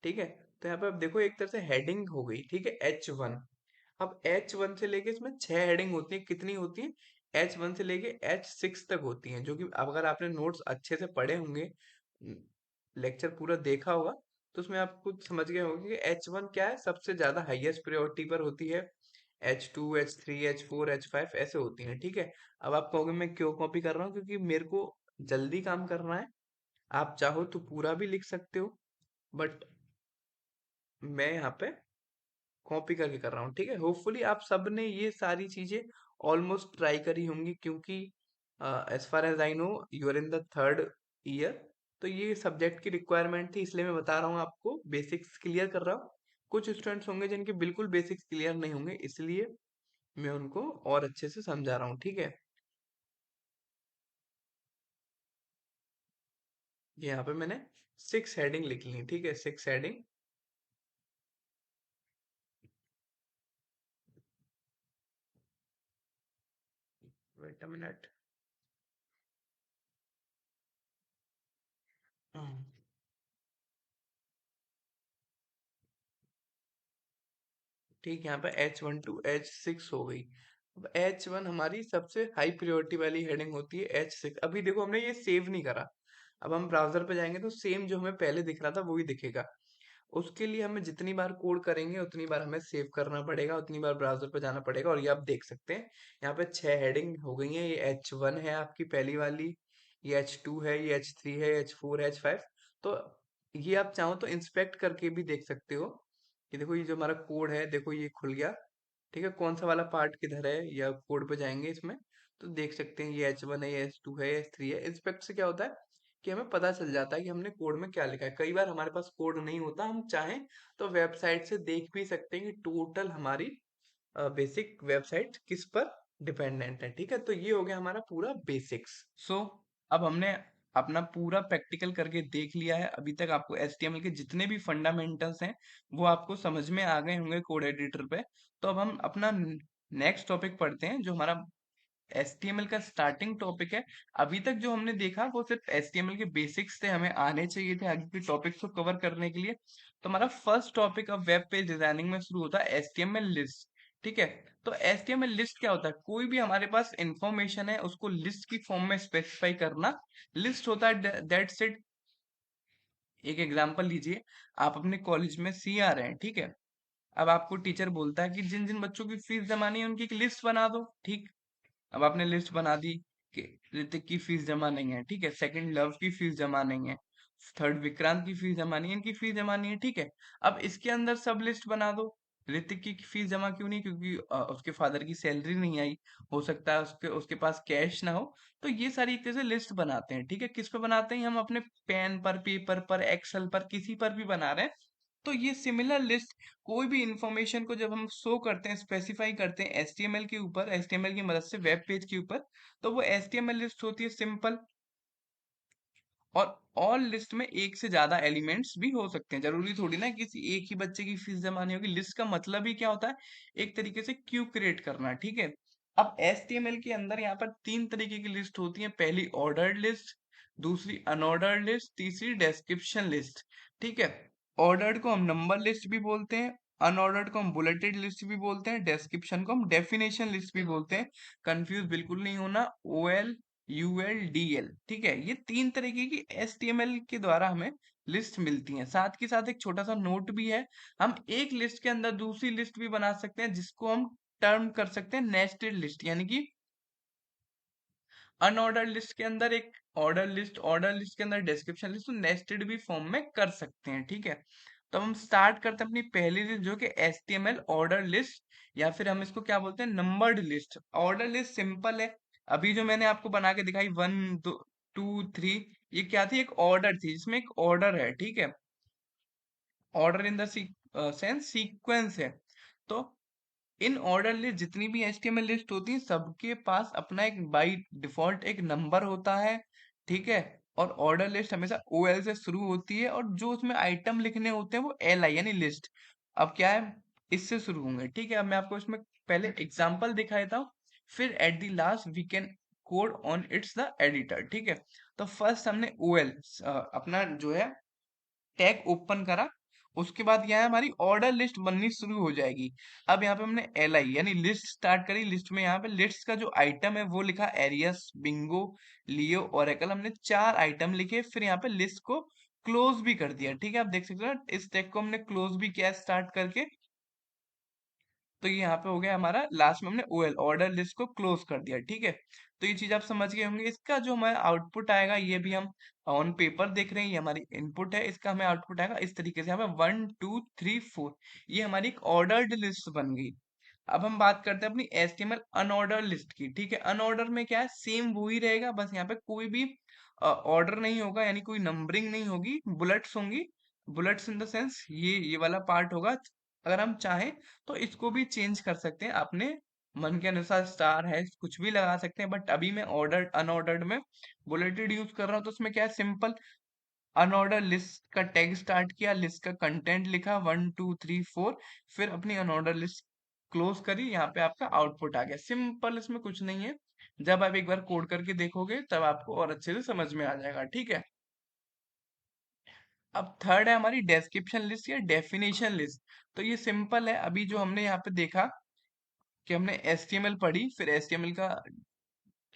ठीक है, तो यहाँ पे आप देखो एक तरह से हेडिंग हो गई। ठीक है, H1। अब H1 से लेके इसमें 6 हेडिंग होती है। कितनी होती है? H1 से लेके H6 तक होती है, जो कि अगर आपने नोट्स अच्छे से पढ़े होंगे, लेक्चर पूरा देखा होगा, तो उसमें आप खुद समझ गए होंगे कि H1 क्या है, सबसे ज्यादा हाईएस्ट प्रायोरिटी पर होती है। H2, H3, H4, H5 ऐसे होती हैं। ठीक है, अब आप कहोगे मैं क्यों कॉपी कर रहा हूँ, क्योंकि मेरे को जल्दी काम करना है। आप चाहो तो पूरा भी लिख सकते हो, बट मैं यहाँ पे कॉपी करके कर रहा हूँ। ठीक है, होपफुली आप सब ने ये सारी चीजें ऑलमोस्ट ट्राई करी होंगी, क्योंकि as far as I know you are in the third year. तो ये सब्जेक्ट की रिक्वायरमेंट थी, इसलिए मैं बता रहा हूँ आपको, बेसिक्स क्लियर कर रहा हूँ। कुछ स्टूडेंट्स होंगे जिनके बिल्कुल बेसिक्स क्लियर नहीं होंगे, इसलिए मैं उनको और अच्छे से समझा रहा हूँ। ठीक है, ये यहाँ पे मैंने 6 हेडिंग लिख ली। ठीक है, 6 हेडिंग। Wait a minute. ठीक, यहाँ पे H1 to H6 हो गई। अब H1 हमारी सबसे हाई प्रायोरिटी वाली हेडिंग होती है। H6, अभी देखो हमने ये सेव नहीं करा। अब हम ब्राउजर पे जाएंगे तो सेम जो हमें पहले दिख रहा था वही दिखेगा। उसके लिए हमें जितनी बार कोड करेंगे उतनी बार हमें सेव करना पड़ेगा, उतनी बार ब्राउजर पे जाना पड़ेगा। और ये आप देख सकते हैं, यहाँ पे 6 हेडिंग हो गई हैं। ये H1 है आपकी पहली वाली, ये H2 है, ये H3 है, H4, H5। तो ये आप चाहो तो इंस्पेक्ट करके भी देख सकते हो कि देखो ये जो हमारा कोड है, देखो ये खुल गया। ठीक है, कौन सा वाला पार्ट किधर है, या कोड पे जाएंगे इसमें तो देख सकते हैं, ये H1 है, ये H2 है, ये H3 है। इंस्पेक्ट से क्या होता है कि हमें पता चल जाता है कि हमने कोड में क्या लिखा है। कई बार हमारे पास कोड नहीं होता, हम चाहें तो वेबसाइट से देख भी सकते हैं कि टोटल हमारी बेसिक वेबसाइट किस पर डिपेंडेंट है। ठीक है, तो ये हो गया हमारा पूरा बेसिक्स। सो अब हमने अपना पूरा प्रैक्टिकल करके देख लिया है। अभी तक आपको HTML के जितने भी फंडामेंटल्स हैं वो आपको समझ में आ गए होंगे कोड एडिटर पे। तो अब हम अपना नेक्स्ट टॉपिक पढ़ते हैं, जो हमारा HTML का स्टार्टिंग टॉपिक है। अभी तक जो हमने देखा वो सिर्फ HTML के बेसिक्स थे, हमें आने चाहिए थे आगे के टॉपिक्स को कवर करने के लिए। तो हमारा फर्स्ट टॉपिक अब वेब पेज डिजाइनिंग में शुरू होता है, HTML लिस्ट। ठीक है, तो HTML लिस्ट क्या होता है? कोई भी हमारे पास इंफॉर्मेशन है उसको लिस्ट की फॉर्म में स्पेसिफाई करना लिस्ट होता है। That's it. एक एग्जांपल लीजिए, आप अपने कॉलेज में सी आ रहे हैं। ठीक है, अब आपको टीचर बोलता है कि जिन जिन बच्चों की फीस जमा नहीं है उनकी एक लिस्ट बना दो। ठीक, अब आपने लिस्ट बना दी कि ऋतिक की फीस जमा नहीं है। ठीक है, सेकंड लव की फीस जमा नहीं है, थर्ड विक्रांत की फीस जमा नहीं है, इनकी फीस जमा नहीं है। ठीक है, अब इसके अंदर सब लिस्ट बना दो। ऋतिक की फीस जमा क्यों नहीं? क्योंकि उसके फादर की सैलरी नहीं आई, हो सकता है उसके उसके पास कैश ना हो। तो ये सारी एक तरह से लिस्ट बनाते हैं। ठीक है, किस पे बनाते हैं? हम अपने पेन पर, पेपर पर, एक्सेल पर, किसी पर भी बना रहे हैं। तो ये सिमिलर लिस्ट, कोई भी इंफॉर्मेशन को जब हम शो करते हैं, स्पेसिफाई करते हैं HTML के ऊपर, HTML की मदद से वेब पेज के ऊपर, तो वो HTML लिस्ट होती है सिंपल। और ऑल लिस्ट में एक से ज्यादा एलिमेंट्स भी हो सकते हैं, जरूरी थोड़ी ना किसी एक ही बच्चे की फीस जमा नहीं होगी। लिस्ट का मतलब ही क्या होता है? एक तरीके से क्यू क्रिएट करना। ठीक है, अब HTML के अंदर यहाँ पर 3 तरीके की लिस्ट होती है। पहली ऑर्डर्ड लिस्ट, दूसरी अनऑर्डर्ड लिस्ट, तीसरी डिस्क्रिप्शन लिस्ट। ठीक है, ऑर्डर्ड को हम नंबर लिस्ट भी बोलते हैं, अनऑर्डर्ड को हम बुलेटेड लिस्ट भी बोलते हैं, डिस्क्रिप्शन को हम डेफिनेशन लिस्ट भी बोलते हैं। कंफ्यूज बिल्कुल नहीं होना, OL UL, DL, ठीक है। ये 3 तरीके की HTML के द्वारा हमें लिस्ट मिलती हैं। साथ के साथ एक छोटा सा नोट भी है, हम एक लिस्ट के अंदर दूसरी लिस्ट भी बना सकते हैं, जिसको हम टर्म कर सकते हैं नेस्टेड लिस्ट, यानी कि अनऑर्डर लिस्ट के अंदर एक ऑर्डर लिस्ट के अंदर डिस्क्रिप्शन लिस्ट, तो नेस्टेड भी फॉर्म में कर सकते हैं, ठीक है। तो हम स्टार्ट करते हैं अपनी पहली लिस्ट, जो कि HTML ऑर्डर लिस्ट, या फिर हम इसको क्या बोलते हैं, numbered list. Order list simple है, अभी जो मैंने आपको बना के दिखाई 1 2 3, ये क्या थी, एक ऑर्डर थी जिसमें एक ऑर्डर है, ठीक है। Order in the sense sequence है। तो इन ऑर्डर लिस्ट जितनी भी HTML लिस्ट होती है, सबके पास अपना एक बाई डिफॉल्ट एक नंबर होता है, ठीक है। और ऑर्डर लिस्ट हमेशा OL से शुरू होती है, और जो उसमें आइटम लिखने होते हैं वो LI यानी लिस्ट। अब क्या है, इससे शुरू होंगे, ठीक है। अब मैं आपको इसमें पहले एग्जांपल दिखा देता हूँ, फिर at the last we can code on its the editor, ठीक है। तो फर्स्ट हमने OL अपना जो है टैग ओपन करा, उसके बाद क्या है, हमारी ऑर्डर लिस्ट बननी शुरू हो जाएगी। अब यहाँ पे हमने LI यानी लिस्ट स्टार्ट करी, लिस्ट में यहाँ पे लिस्ट का जो आइटम है वो लिखा एरियस, बिंगो, लियो, ओरेकल, हमने 4 आइटम लिखे। फिर यहाँ पे लिस्ट को क्लोज भी कर दिया, ठीक है। आप देख सकते हो ना, इस टैग को हमने क्लोज भी किया स्टार्ट करके। तो ये यहाँ पे हो गया हमारा, लास्ट में हमने OL ऑर्डर लिस्ट को क्लोज कर दिया, ठीक है। तो ये चीज आप समझ गए होंगे। इसका जो हमारा आउटपुट आएगा, ये भी हम ऑन पेपर देख रहे हैं, ये हमारी इनपुट है, इसका हमें आउटपुट आएगा इस तरीके से, यहाँ पे 1 2 3 4, ये हमारी एक ऑर्डर्ड लिस्ट बन गई। अब हम बात करते हैं अपनी HTML अनऑर्डर लिस्ट की, ठीक है। अनऑर्डर में क्या है, सेम वो ही रहेगा, बस यहाँ पे कोई भी ऑर्डर नहीं होगा, यानी कोई नंबरिंग नहीं होगी, बुलेट्स होंगी। बुलेट्स इन द सेंस ये वाला पार्ट होगा। अगर हम चाहें तो इसको भी चेंज कर सकते हैं अपने मन के अनुसार, स्टार है, कुछ भी लगा सकते हैं। बट अभी मैं ऑर्डर अनऑर्डर्ड में बुलेटेड यूज कर रहा हूँ, तो उसमें क्या है, सिंपल अनऑर्डर लिस्ट का टैग स्टार्ट किया, लिस्ट का कंटेंट लिखा 1 2 3 4, फिर अपनी अनऑर्डर लिस्ट क्लोज करी, यहाँ पे आपका आउटपुट आ गया। सिंपल, इसमें कुछ नहीं है। जब आप एक बार कोड करके देखोगे तब आपको और अच्छे से समझ में आ जाएगा, ठीक है। अब थर्ड है हमारी डिस्क्रिप्शन लिस्ट या डेफिनेशन लिस्ट। तो ये सिंपल है, अभी जो हमने यहाँ पे देखा कि हमने HTML पढ़ी, फिर HTML का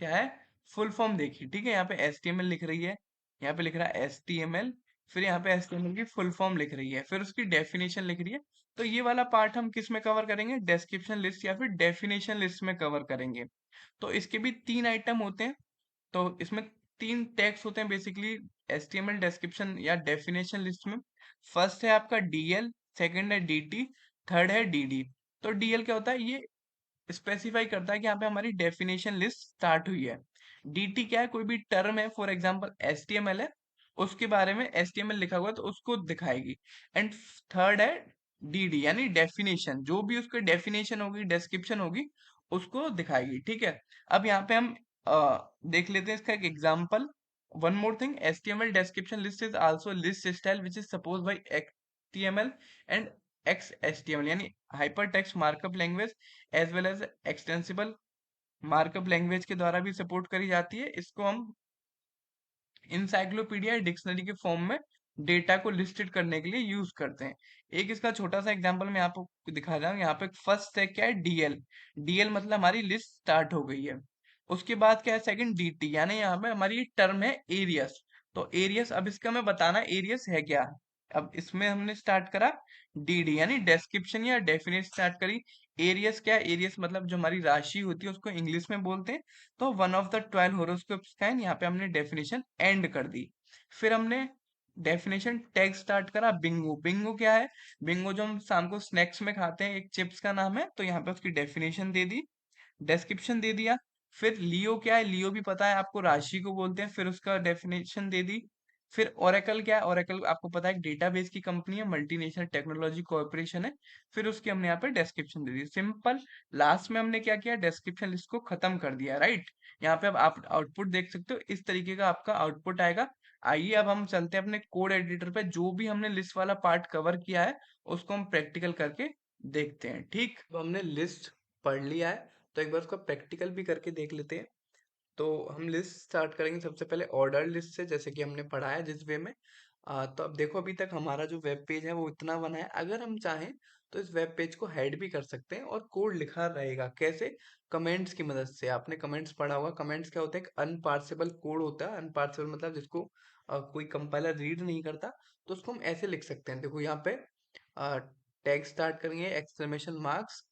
क्या है, फुल फॉर्म देखी, ठीक है। यहाँ पे HTML लिख रही है, यहाँ पे लिख रहा है HTML, फिर यहाँ पे HTML की फुल फॉर्म लिख रही है, फिर उसकी डेफिनेशन लिख रही है। तो ये वाला पार्ट हम किस में कवर करेंगे, डिस्क्रिप्शन लिस्ट या फिर डेफिनेशन लिस्ट में कवर करेंगे। तो इसके भी 3 आइटम होते हैं, तो इसमें 3 टैग्स होते हैं बेसिकली HTML डिस्क्रिप्शन या डेफिनेशन लिस्ट में। फर्स्ट है आपका DL, सेकंड है DT, थर्ड है DD। तो DL क्या होता है, ये स्पेसिफाई करता है कि यहाँ पे हमारी डेफिनेशन लिस्ट स्टार्ट हुई है। DT क्या है, कोई भी टर्म है, फॉर एग्जांपल HTML है, उसके बारे में HTML लिखा हुआ है तो उसको दिखाएगी। एंड थर्ड है DD यानी डेफिनेशन, जो भी उसकी डेफिनेशन होगी, डिस्क्रिप्शन होगी, उसको दिखाएगी, ठीक है। अब यहाँ पे हम देख लेते हैं इसका एक example. One more thing, HTML description list is also list style which is supposed by HTML and XHTML यानी hypertext markup language as well as extensible markup language के द्वारा भी सपोर्ट करी जाती है। इसको हम इंसाइक्लोपीडिया डिक्शनरी के फॉर्म में डेटा को लिस्टेड करने के लिए यूज करते हैं। एक इसका छोटा सा एग्जांपल मैं आपको दिखा रहा हूँ। यहाँ पे फर्स्ट है क्या है, DL। DL मतलब हमारी लिस्ट स्टार्ट हो गई है। उसके बाद क्या है, सेकंड DT यानी यहाँ पे हमारी टर्म है एरियस। तो एरियस, अब इसका मैं बताना एरियस है क्या। अब इसमें हमने स्टार्ट करा DD यानी डिस्क्रिप्शन या डेफिनेट स्टार्ट करी। एरियस क्या है, एरियस मतलब जो हमारी राशि होती है उसको इंग्लिश में बोलते हैं। तो वन ऑफ द 12 होरोस्कोप्स का है, यहाँ पे हमने डेफिनेशन एंड कर दी। फिर हमने डेफिनेशन टैग स्टार्ट करा बिंगो। बिंगो क्या है, बिंगो जो हम शाम को स्नैक्स में खाते हैं, एक चिप्स का नाम है, तो यहाँ पे उसकी डेफिनेशन दे दी, डिस्क्रिप्शन दे दिया। फिर लियो क्या है, लियो भी पता है आपको, राशि को बोलते हैं, फिर उसका डेफिनेशन दे दी। फिर ओरेकल क्या है, ओरेकल आपको पता है डेटाबेस की कंपनी है, मल्टीनेशनल टेक्नोलॉजी कॉर्पोरेशन है। फिर उसकी हमने यहाँ पे डिस्क्रिप्शन दे दी, सिंपल। लास्ट में हमने क्या किया, डिस्क्रिप्शन लिस्ट को खत्म कर दिया, राइट। यहाँ पे अब आप आउटपुट देख सकते हो, इस तरीके का आपका आउटपुट आएगा। आइए अब हम चलते हैं अपने कोड एडिटर पे, जो भी हमने लिस्ट वाला पार्ट कवर किया है उसको हम प्रैक्टिकल करके देखते हैं, ठीक। अब हमने लिस्ट पढ़ लिया है, तो एक बार उसका प्रैक्टिकल भी करके देख लेते हैं। तो हम लिस्ट स्टार्ट करेंगे सबसे पहले ऑर्डर लिस्ट से, जैसे कि हमने पढ़ा है जिस वे में। तो अब देखो, अभी तक हमारा जो वेब पेज है वो इतना बना है। अगर हम चाहें तो इस वेब पेज को हाइड भी कर सकते हैं और कोड लिखा रहेगा। कैसे? कमेंट्स की मदद से। आपने कमेंट्स पढ़ा होगा। कमेंट्स क्या होता है? एक अनपार्सेबल कोड होता है। अनपार्सेबल मतलब जिसको कोई कंपाइलर रीड नहीं करता, तो उसको हम ऐसे लिख सकते हैं। देखो यहाँ पे टैग स्टार्ट करेंगे एक्सक्लेमेशन मार्क्स,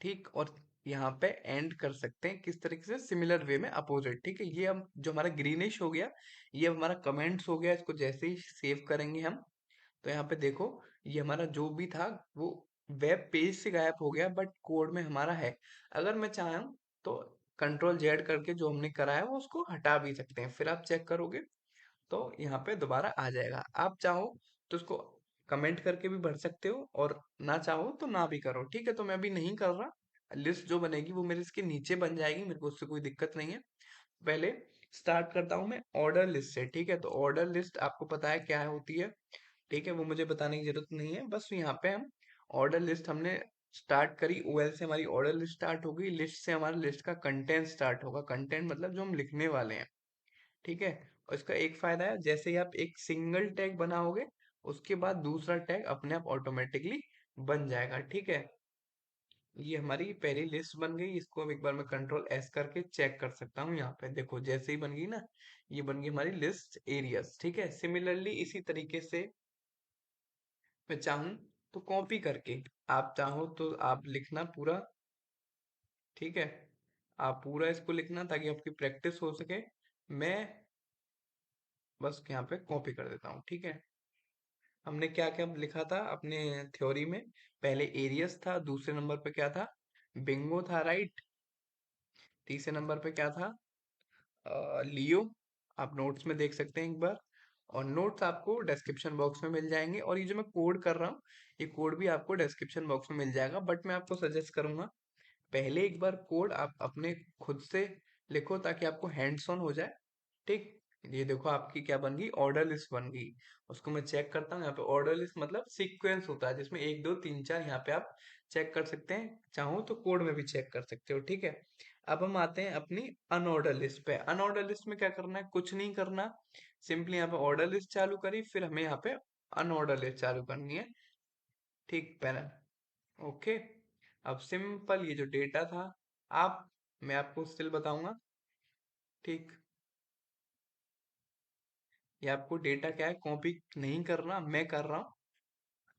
ठीक, और यहाँ पे एंड कर सकते हैं किस तरीके से? सिमिलर वे में, अपोजिट। ठीक है, ये हम जो हमारा ग्रीनिश हो गया, ये अब हमारा कमेंट्स हो गया। इसको जैसे ही सेव करेंगे हम, तो यहाँ पे देखो, ये हमारा जो भी था वो वेब पेज से गायब हो गया, बट कोड में हमारा है। अगर मैं चाहूँ तो कंट्रोल जेड करके जो हमने करा है वो उसको हटा भी सकते हैं। फिर आप चेक करोगे तो यहाँ पे दोबारा आ जाएगा। आप चाहो तो उसको कमेंट करके भी भर सकते हो, और ना चाहो तो ना भी करो। ठीक है, तो मैं अभी नहीं कर रहा। लिस्ट जो बनेगी वो मेरे इसके नीचे बन जाएगी, मेरे को उससे कोई दिक्कत नहीं है। पहले स्टार्ट करता हूँ मैं ऑर्डर लिस्ट से। ठीक है, तो ऑर्डर लिस्ट आपको पता है क्या होती है। ठीक है, वो मुझे बताने की जरूरत नहीं है। बस यहाँ पे हम ऑर्डर लिस्ट हमने स्टार्ट करी, ओएल से हमारी ऑर्डर लिस्ट स्टार्ट हो गई। लिस्ट से हमारा लिस्ट का कंटेंट स्टार्ट होगा। कंटेंट मतलब जो हम लिखने वाले हैं। ठीक है, और इसका एक फायदा है, जैसे ही आप एक सिंगल टैग बनाओगे, उसके बाद दूसरा टैग अपने आप ऑटोमेटिकली बन जाएगा। ठीक है, ये हमारी पहली लिस्ट बन गई। इसको अब एक बार मैं कंट्रोल एस करके चेक कर सकता हूँ। यहाँ पे देखो, जैसे ही बन गई ना, ये बन गई हमारी लिस्ट एरियाज। ठीक है, सिमिलरली इसी तरीके से मैं चाहूँ तो कॉपी करके, आप चाहो तो आप लिखना पूरा। ठीक है, आप पूरा इसको लिखना ताकि आपकी प्रैक्टिस हो सके। मैं बस यहाँ पे कॉपी कर देता हूँ। ठीक है, हमने क्या क्या लिखा था अपने थ्योरी में? पहले एरियस था, दूसरे नंबर पे क्या था? बिंगो था, राइट। तीसरे नंबर पे क्या था? लियो। आप नोट्स में देख सकते हैं एक बार, और नोट्स आपको डिस्क्रिप्शन बॉक्स में मिल जाएंगे। और ये जो मैं कोड कर रहा हूँ, ये कोड भी आपको डिस्क्रिप्शन बॉक्स में मिल जाएगा। बट मैं आपको सजेस्ट करूंगा, पहले एक बार कोड आप अपने खुद से लिखो ताकि आपको हैंड्स ऑन हो जाए। ठीक, ये देखो आपकी क्या बन गई? ऑर्डर लिस्ट बन गई। उसको मैं चेक करता हूँ। यहाँ पे ऑर्डर लिस्ट मतलब सीक्वेंस होता है जिसमें 1 2 3 4, यहाँ पे आप चेक कर सकते हैं। चाहो तो कोड में भी चेक कर सकते हो। ठीक है, अब हम आते हैं अपनी अनऑर्डर लिस्ट पे। अनऑर्डर लिस्ट में क्या करना है? कुछ नहीं करना। सिंपली यहाँ पे ऑर्डर लिस्ट चालू करी, फिर हमें यहाँ पे अनऑर्डर लिस्ट चालू करनी है। ठीक, पहला, ओके। अब सिंपल ये जो डेटा था, आप मैं आपको स्टिल बताऊंगा। ठीक, ये आपको डेटा क्या है, कॉपी नहीं करना, मैं कर रहा हूँ।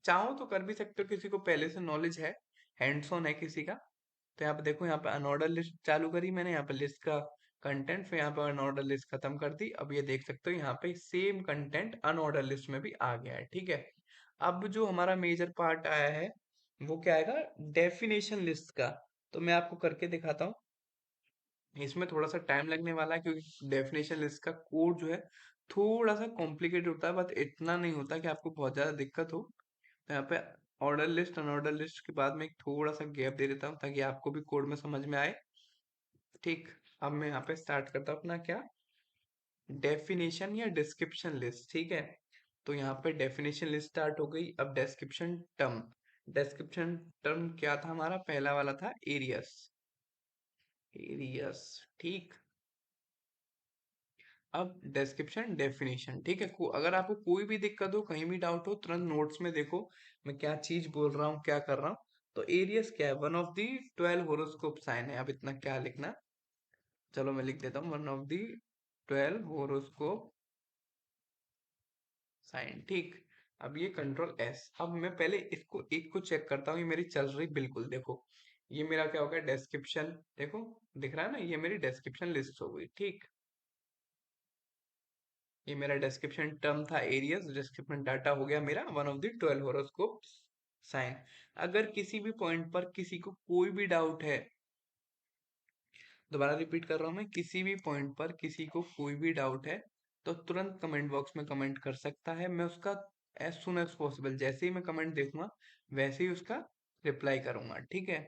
चाहो तो कर भी सकते हो, किसी को पहले से नॉलेज है, हैंड्स ऑन है किसी का। तो यहाँ पे देखो, यहाँ पे अनऑर्डर लिस्ट चालू करी मैंने, यहाँ पे लिस्ट का कंटेंट, फिर यहाँ पे अनऑर्डर लिस्ट खत्म कर दी। अब ये देख सकते हो, यहाँ पे सेम कंटेंट अनऑर्डर लिस्ट में भी आ गया है। ठीक है, अब जो हमारा मेजर पार्ट आया है वो क्या आएगा? डेफिनेशन लिस्ट का। तो मैं आपको करके दिखाता हूँ। इसमें थोड़ा सा टाइम लगने वाला है क्योंकि डेफिनेशन लिस्ट का कोड जो है थोड़ा सा कॉम्प्लिकेटेड होता है, बट इतना नहीं होता कि आपको बहुत ज्यादा दिक्कत हो। तो यहाँ पे ऑर्डर लिस्ट अनऑर्डर लिस्ट के बाद में एक थोड़ा सा गैप दे देता हूँ ताकि आपको भी कोड में समझ में आए। ठीक, अब मैं यहाँ पे स्टार्ट करता हूँ अपना क्या? डेफिनेशन या डिस्क्रिप्शन लिस्ट। ठीक है, तो यहाँ पे डेफिनेशन लिस्ट स्टार्ट हो गई। अब डिस्क्रिप्शन टर्म। डिस्क्रिप्शन टर्म क्या था हमारा? पहला वाला था एरियस। एरियस, ठीक। अब डिस्क्रिप्शन डेफिनेशन। ठीक है, अगर आपको कोई भी दिक्कत हो, कहीं भी डाउट हो, तुरंत नोट्स में देखो मैं क्या चीज बोल रहा हूँ, क्या कर रहा हूँ। तो एरियस क्या है? One of the 12 horoscope sign है। अब इतना क्या लिखना? चलो मैं लिख देता हूँ, one of the 12 horoscope sign. ठीक, अब ये कंट्रोल एस। अब मैं पहले इसको एक को चेक करता हूँ, ये मेरी चल रही बिल्कुल। देखो, ये मेरा क्या हो गया? डिस्क्रिप्शन। देखो, दिख रहा है ना, ये मेरी डिस्क्रिप्शन लिस्ट हो गई। ठीक, ये मेरा डिस्क्रिप्शन टर्म था एरियस। डिस्क्रिप्शन डाटा हो गया मेरा one of the 12 horoscope sign. अगर किसी भी पॉइंट पर किसी को कोई भी डाउट है, दोबारा रिपीट कर रहा हूं मैं, किसी भी पॉइंट पर किसी को कोई भी डाउट है तो तुरंत कमेंट बॉक्स में कमेंट कर सकता है। मैं उसका एज सुन एज पॉसिबल, जैसे ही मैं कमेंट देखूंगा वैसे ही उसका रिप्लाई करूंगा। ठीक है,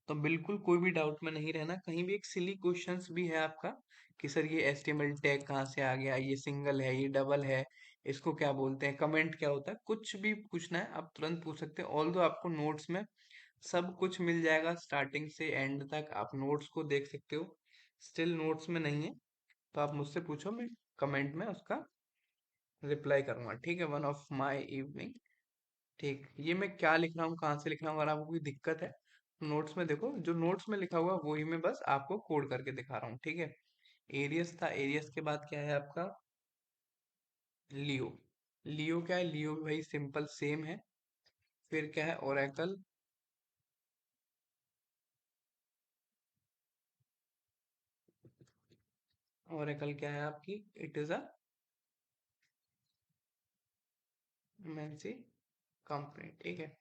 तो बिल्कुल कोई भी डाउट में नहीं रहना। कहीं भी एक सिली क्वेश्चंस भी है आपका कि सर ये एचटीएमएल टैग कहाँ से आ गया, ये सिंगल है, ये डबल है, इसको क्या बोलते हैं, कमेंट क्या होता है, कुछ भी पूछना है आप तुरंत पूछ सकते हैं। ऑल्दो आपको नोट्स में सब कुछ मिल जाएगा, स्टार्टिंग से एंड तक आप नोट्स को देख सकते हो। स्टिल नोट्स में नहीं है तो आप मुझसे पूछो, मैं कमेंट में उसका रिप्लाई करूंगा। ठीक है, वन ऑफ माई इवनिंग। ठीक, ये मैं क्या लिख रहा हूँ, कहाँ से लिख रहा हूँ, अगर आपको कोई दिक्कत है नोट्स में देखो, जो नोट्स में लिखा हुआ है वही मैं बस आपको कोड करके दिखा रहा हूँ, ठीक है। एरियस था, एरियस के बाद क्या है आपका, लियो। लियो क्या है, लियो भाई सिंपल सेम है। फिर क्या है, ओरेकल। ओरेकल क्या है आपकी, it is a MNC company, ठीक है।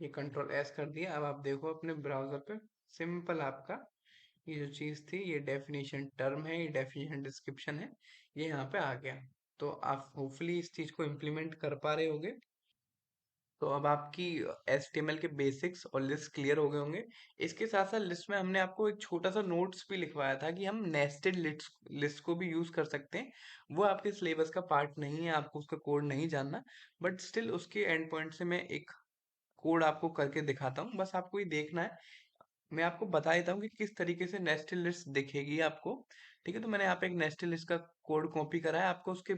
ये कंट्रोल एस कर दिया, अब आप देखो अपने ब्राउजर पे, सिंपल आपका ये जो चीज थी, ये डेफिनेशन टर्म है, ये डेफिनेशन डिस्क्रिप्शन है, ये यहाँ पे आ गया। तो आप होपफुली इस चीज को इम्प्लीमेंट कर पा रहे होगे। तो अब आपकी HTML के बेसिक्स और लिस्ट क्लियर हो गए होंगे। इसके साथ साथ लिस्ट में हमने आपको एक छोटा सा नोट्स भी लिखवाया था कि हम नेस्टेड लिस्ट लिस्ट को भी यूज कर सकते हैं। वो आपके सिलेबस का पार्ट नहीं है, आपको उसका कोड नहीं जानना, बट स्टिल उसके एंड पॉइंट से मैं एक कोड आपको करके दिखाता हूँ, बस आपको ये देखना है। मैं आपको बता देता हूँ कि किस तरीके से नेस्टेड लिस्ट दिखेगी आपको। ठीक है, तो मैंने यहाँ पे एक नेस्टेड लिस्ट का कोड कॉपी करा है, आपको उसके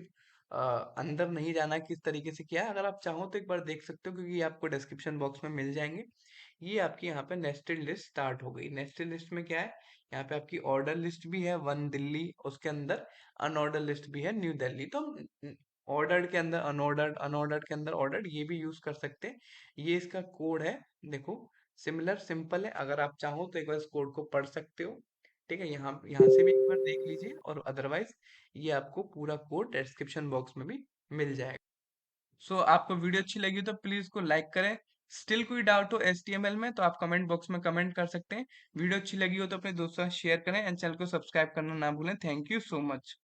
अंदर नहीं जाना है किस तरीके से किया है। अगर आप चाहो तो एक बार देख सकते हो, क्योंकि ये आपको डिस्क्रिप्शन बॉक्स में मिल जाएंगे। ये आपकी यहाँ पे नेस्टेड लिस्ट स्टार्ट हो गई। नेस्टेड लिस्ट में क्या है, यहाँ पे आपकी ऑर्डर लिस्ट भी है वन दिल्ली, उसके अंदर अनऑर्डर लिस्ट भी है न्यू दिल्ली। तो हम ऑर्डर्ड के अंदर अनऑर्डर्ड, अनऑर्डर्ड के अंदर ऑर्डर्ड, ये भी यूज कर सकते हैं। ये इसका कोड है, देखो सिमिलर सिंपल है। अगर आप चाहो तो एक बार इस कोड को पढ़ सकते हो, ठीक है। यहाँ यहाँ से भी एक बार देख लीजिए, और अदरवाइज ये आपको पूरा कोड डिस्क्रिप्शन बॉक्स में भी मिल जाएगा। सो आपको वीडियो अच्छी लगी तो प्लीज को लाइक करें। स्टिल कोई डाउट हो HTML में तो आप कमेंट बॉक्स में कमेंट कर सकते हैं। वीडियो अच्छी लगी हो तो अपने दोस्तों के साथ शेयर करें, एंड चैनल को सब्सक्राइब करना ना भूलें। Thank you so much.